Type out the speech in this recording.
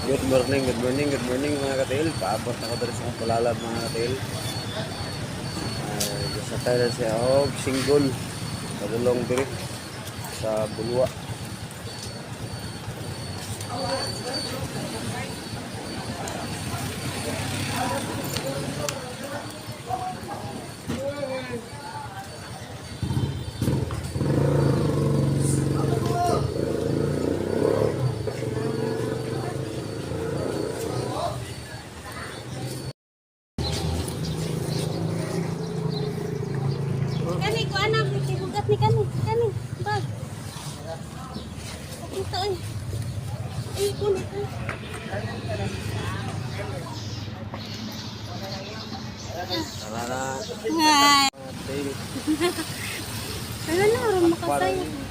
Good morning mga katil. Paabot ako dali sa palalab mga katil. Sa tayo siya og singgol. Padulong diri sa bulwa. Kani ko anak, ibugat ni kani, bag. Ito ay. Ay ko nito. Tara na. Hi. Katil. Ano na ron makasayo.